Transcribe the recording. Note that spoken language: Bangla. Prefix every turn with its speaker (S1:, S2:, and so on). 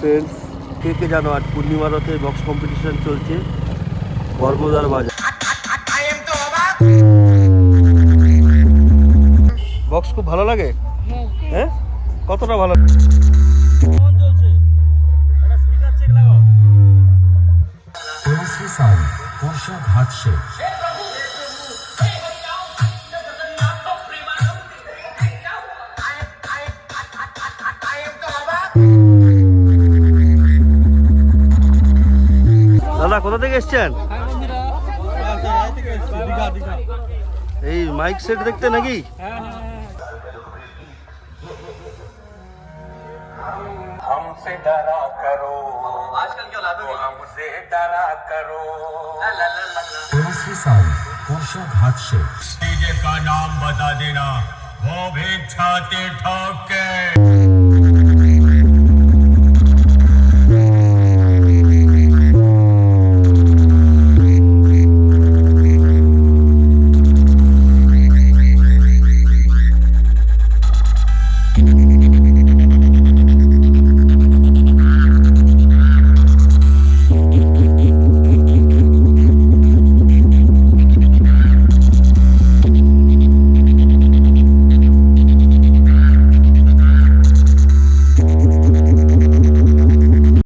S1: ফ্রেন্ডস, কে কে জানো আজ পূর্ণিমা রথে বক্স কম্পিটিশন চলছে বর্গদার বাজার। বক্স খুব ভালো লাগে? হ্যাঁ, কতটা ভালো?
S2: ঘাট সে
S1: দাদা কোথা থেকে এসছেন? এই মাইক সেট দেখতে নাকি?
S2: हमसे डरा करो आजकल क्या औलादों को हमसे डरा करो घाट से डीजे का नाम बता देना वो भी छाती ठोक के